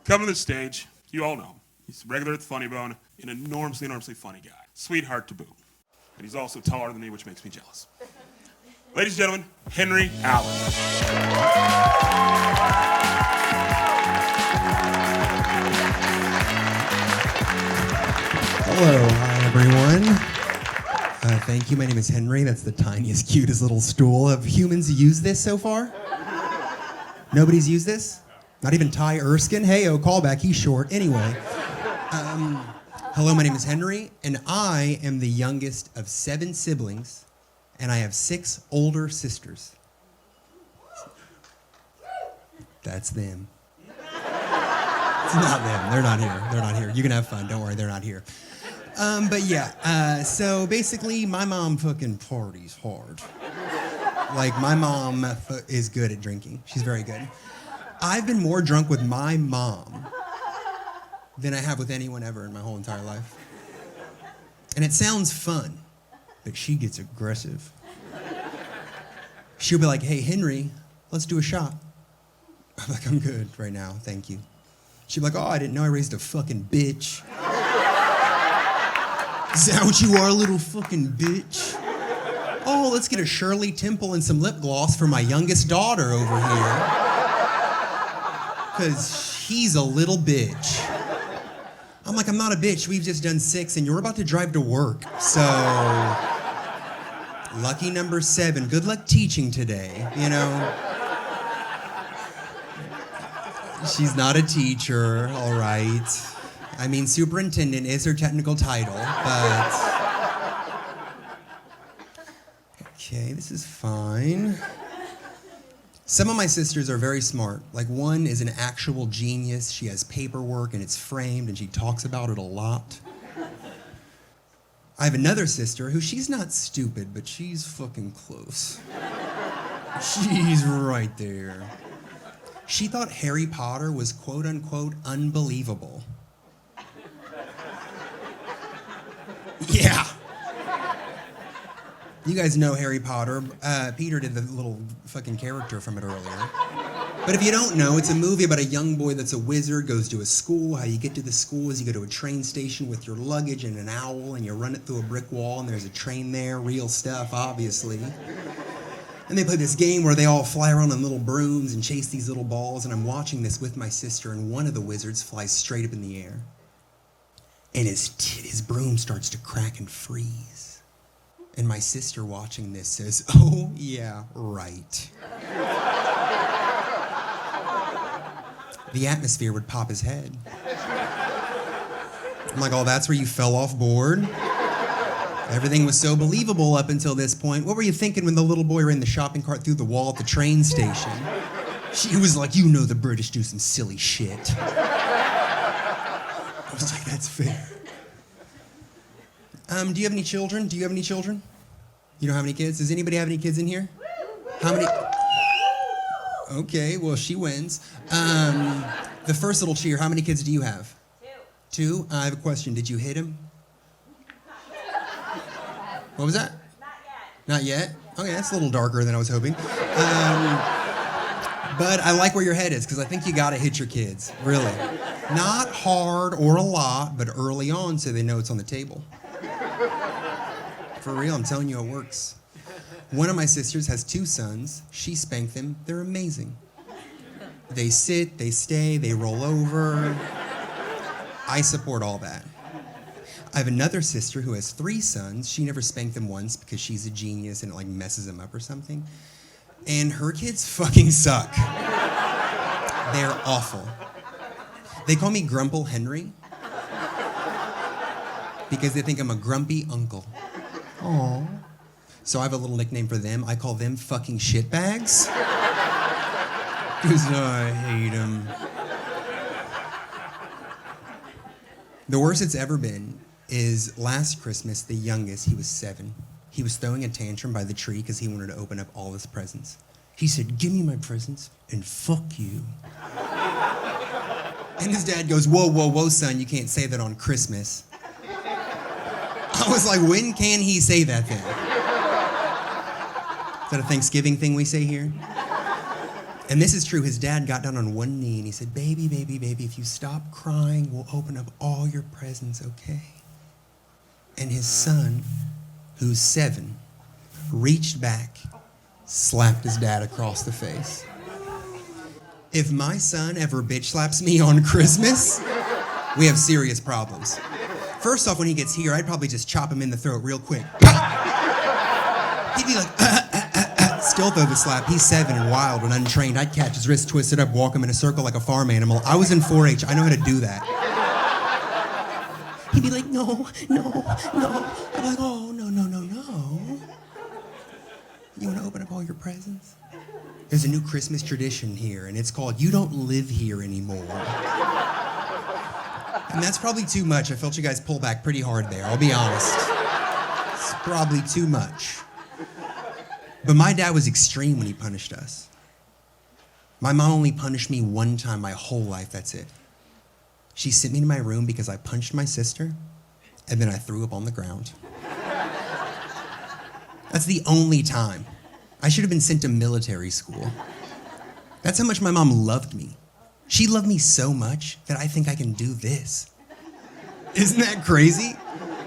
Coming to the stage, you all know him. He's regular at the Funny Bone, an enormously funny guy. Sweetheart to boot. And he's also taller than me, which makes me jealous. Ladies and gentlemen, Henry Allen. Hello, hi everyone. Thank you. My name is Henry. That's the tiniest, cutest little stool. Have humans used this so far? Nobody's used this? Not even Ty Erskine? Hey-o, callback, he's short. Anyway. Hello, my name is Henry, and I am the youngest of 7 siblings, and I have 6 older sisters. That's them. It's not them. They're not here. They're not here. You can have fun. Don't worry, they're not here. But yeah, so basically my mom fucking parties hard. Like, my mom is good at drinking. She's very good. I've been more drunk with my mom than I have with anyone ever in my whole entire life. And it sounds fun, but she gets aggressive. She'll be like, hey, Henry, let's do a shot. I'm like, I'm good right now, thank you. She'll be like, oh, I didn't know I raised a fucking bitch. Is that what you are, little fucking bitch? Oh, let's get a Shirley Temple and some lip gloss for my youngest daughter over here. Because she's a little bitch. I'm like, I'm not a bitch. We've just done 6 and you're about to drive to work. So, lucky number 7. Good luck teaching today, you know? She's not a teacher, all right. I mean, superintendent is her technical title, but... Okay, this is fine. Some of my sisters are very smart. Like, one is an actual genius. She has paperwork and it's framed and she talks about it a lot. I have another sister who, she's not stupid, but she's fucking close. She's right there. She thought Harry Potter was quote-unquote unbelievable. Yeah. You guys know Harry Potter. Peter did the little fucking character from it earlier. But if you don't know, it's a movie about a young boy that's a wizard, goes to a school. How you get to the school is you go to a train station with your luggage and an owl, and you run it through a brick wall, and there's a train there. Real stuff, obviously. And they play this game where they all fly around on little brooms and chase these little balls, and I'm watching this with my sister, and one of the wizards flies straight up in the air. And his broom starts to crack and freeze. And my sister watching this says, oh, yeah, right. The atmosphere would pop his head. I'm like, oh, that's where you fell off board? Everything was so believable up until this point. What were you thinking when the little boy ran the shopping cart through the wall at the train station? She was like, you know the British do some silly shit. I was like, that's fair. Do you have any children? Do you have any children? You don't have any kids? Does anybody have any kids in here? How many? Okay, well, she wins. The first little cheer, how many kids do you have? 2. 2? I have a question. Did you hit him? What was that? Not yet? Okay, that's a little darker than I was hoping. But I like where your head is, because I think you gotta hit your kids, really. Not hard or a lot, but early on so they know it's on the table. For real, I'm telling you, it works. One of my sisters has 2 sons. She spanked them. They're amazing. They sit, they stay, they roll over. I support all that. I have another sister who has 3 sons. She never spanked them once because she's a genius and it like messes them up or something. And her kids fucking suck. They're awful. They call me Grumple Henry because they think I'm a grumpy uncle. Aww. So I have a little nickname for them. I call them fucking shitbags. Because I hate them. The worst it's ever been is last Christmas, the youngest, he was 7. He was throwing a tantrum by the tree because he wanted to open up all his presents. He said, give me my presents and fuck you. And his dad goes, whoa, whoa, whoa, son, you can't say that on Christmas. I was like, when can he say that then? Is that a Thanksgiving thing we say here? And this is true. His dad got down on one knee and he said, baby, baby, baby, if you stop crying, we'll open up all your presents, okay? And his son, who's 7, reached back, slapped his dad across the face. If my son ever bitch slaps me on Christmas, we have serious problems. First off, when he gets here, I'd probably just chop him in the throat real quick. He'd be like, still throw the slap. He's 7 and wild and untrained. I'd catch his wrist, twist it up, walk him in a circle like a farm animal. I was in 4-H. I know how to do that. He'd be like, no. I'd be like, oh, no. You want to open up all your presents? There's a new Christmas tradition here, and it's called You Don't Live Here Anymore. And that's probably too much. I felt you guys pull back pretty hard there, I'll be honest. It's probably too much. But my dad was extreme when he punished us. My mom only punished me one time my whole life, that's it. She sent me to my room because I punched my sister, and then I threw up on the ground. That's the only time. I should have been sent to military school. That's how much my mom loved me. She loved me so much that I think I can do this. Isn't that crazy?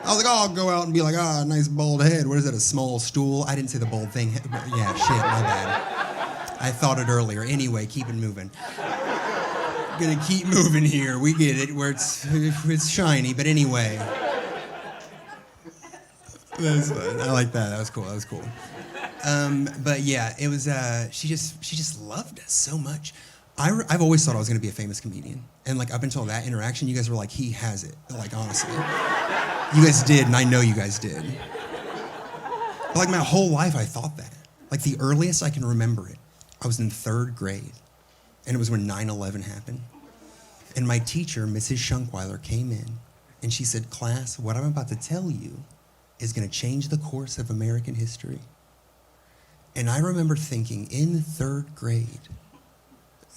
I was like, oh, I'll go out and be like, nice bald head. What is that, a small stool? I didn't say the bald thing. Yeah, shit, my bad. I thought it earlier. Anyway, keep it moving. Gonna keep moving here. We get it, where it's shiny, but anyway. That's fun. I like that. That was cool. But yeah, it was, she just loved us so much. I've always thought I was gonna be a famous comedian. And like up until that interaction, you guys were like, he has it. Like honestly. You guys did, and I know you guys did. But like my whole life I thought that. Like the earliest I can remember it, I was in 3rd grade. And it was when 9/11 happened. And my teacher, Mrs. Schunkweiler, came in and she said, class, what I'm about to tell you is gonna change the course of American history. And I remember thinking in 3rd grade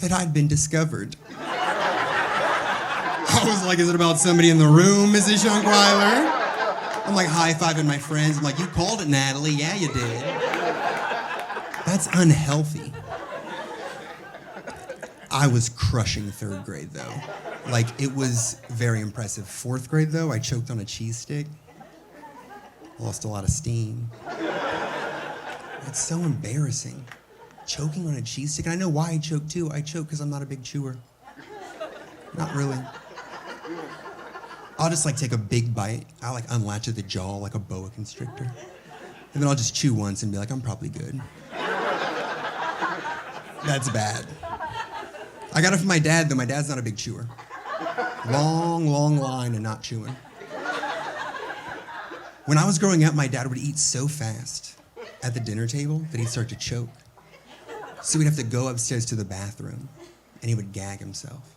that I'd been discovered. I was like, is it about somebody in the room, Mrs. Schunkweiler? I'm like high-fiving my friends. I'm like, you called it, Natalie. Yeah, you did. That's unhealthy. I was crushing 3rd grade, though. Like, it was very impressive. 4th grade, though, I choked on a cheese stick. Lost a lot of steam. It's so embarrassing. Choking on a cheese stick. And I know why I choked, too. I choked because I'm not a big chewer. Not really. I'll just like take a big bite. I'll like unlatch at the jaw like a boa constrictor. And then I'll just chew once and be like, I'm probably good. That's bad. I got it from my dad, though. My dad's not a big chewer. Long line and not chewing. When I was growing up, my dad would eat so fast at the dinner table that he'd start to choke. So we'd have to go upstairs to the bathroom and he would gag himself.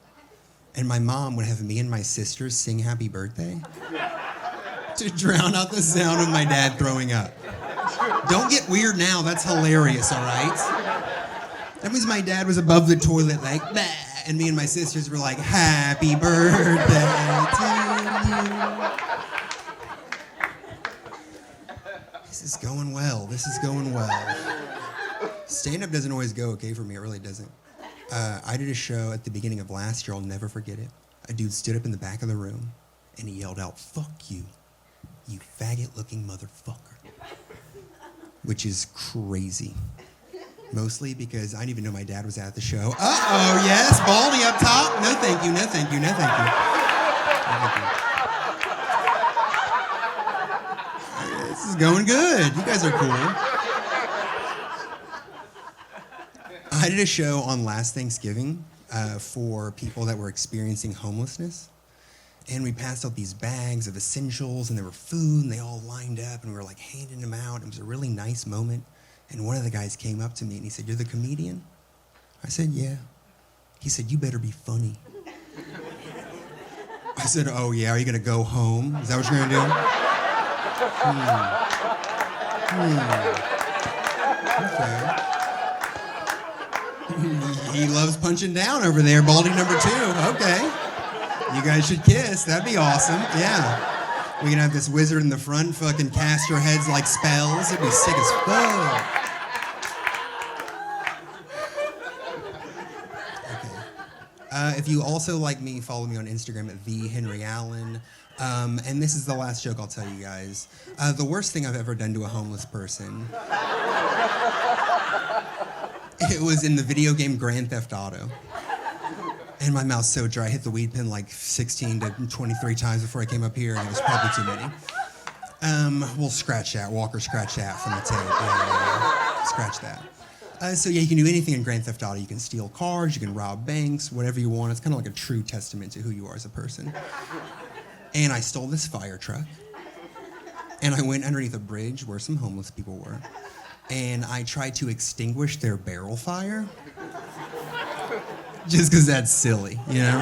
And my mom would have me and my sisters sing Happy Birthday to drown out the sound of my dad throwing up. Don't get weird now, that's hilarious, all right? That means my dad was above the toilet like, bah, and me and my sisters were like, Happy Birthday to you. This is going well. Stand-up doesn't always go okay for me, it really doesn't. I did a show at the beginning of last year, I'll never forget it. A dude stood up in the back of the room and he yelled out, fuck you, you faggot-looking motherfucker. Which is crazy. Mostly because I didn't even know my dad was at the show. Uh-oh, yes, Baldy up top. No thank you. This is going good. You guys are cool. I did a show on last Thanksgiving for people that were experiencing homelessness. And we passed out these bags of essentials and there were food and they all lined up and we were like handing them out. It was a really nice moment. And one of the guys came up to me and he said, you're the comedian? I said, yeah. He said, you better be funny. I said, oh yeah, are you gonna go home? Is that what you're gonna do? Okay. He loves punching down over there, Baldy number 2. Okay. You guys should kiss. That'd be awesome. Yeah. We can have this wizard in the front fucking cast your heads like spells. It'd be sick as fuck. If you also like me, follow me on Instagram at @TheHenryAllen. And this is the last joke I'll tell you guys. The worst thing I've ever done to a homeless person. It was in the video game Grand Theft Auto. And my mouth's so dry, I hit the weed pen like 16 to 23 times before I came up here, and it was probably too many. We'll scratch that. Walker, scratch that from the tape. Yeah. Scratch that. So yeah, you can do anything in Grand Theft Auto. You can steal cars, you can rob banks, whatever you want. It's kind of like a true testament to who you are as a person. And I stole this fire truck, and I went underneath a bridge where some homeless people were, and I tried to extinguish their barrel fire. Just because that's silly, you know?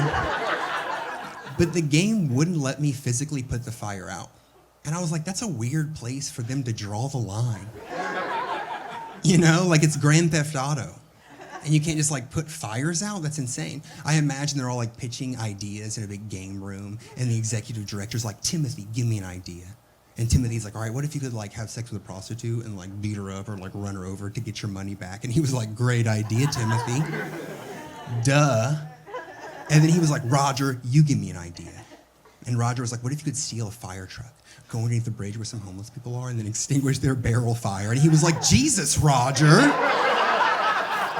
But the game wouldn't let me physically put the fire out. And I was like, that's a weird place for them to draw the line. You know, like it's Grand Theft Auto. And you can't just like put fires out? That's insane. I imagine they're all like pitching ideas in a big game room, and the executive director's like, Timothy, give me an idea. And Timothy's like, all right, what if you could like have sex with a prostitute and like beat her up or like run her over to get your money back? And he was like, great idea, Timothy. Duh. And then he was like, Roger, you give me an idea. And Roger was like, what if you could steal a fire truck, go underneath the bridge where some homeless people are, and then extinguish their barrel fire? And he was like, Jesus, Roger.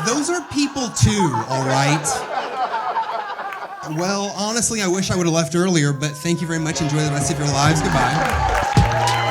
Those are people too, all right? Well, honestly, I wish I would have left earlier, but thank you very much. Enjoy the rest of your lives. Goodbye.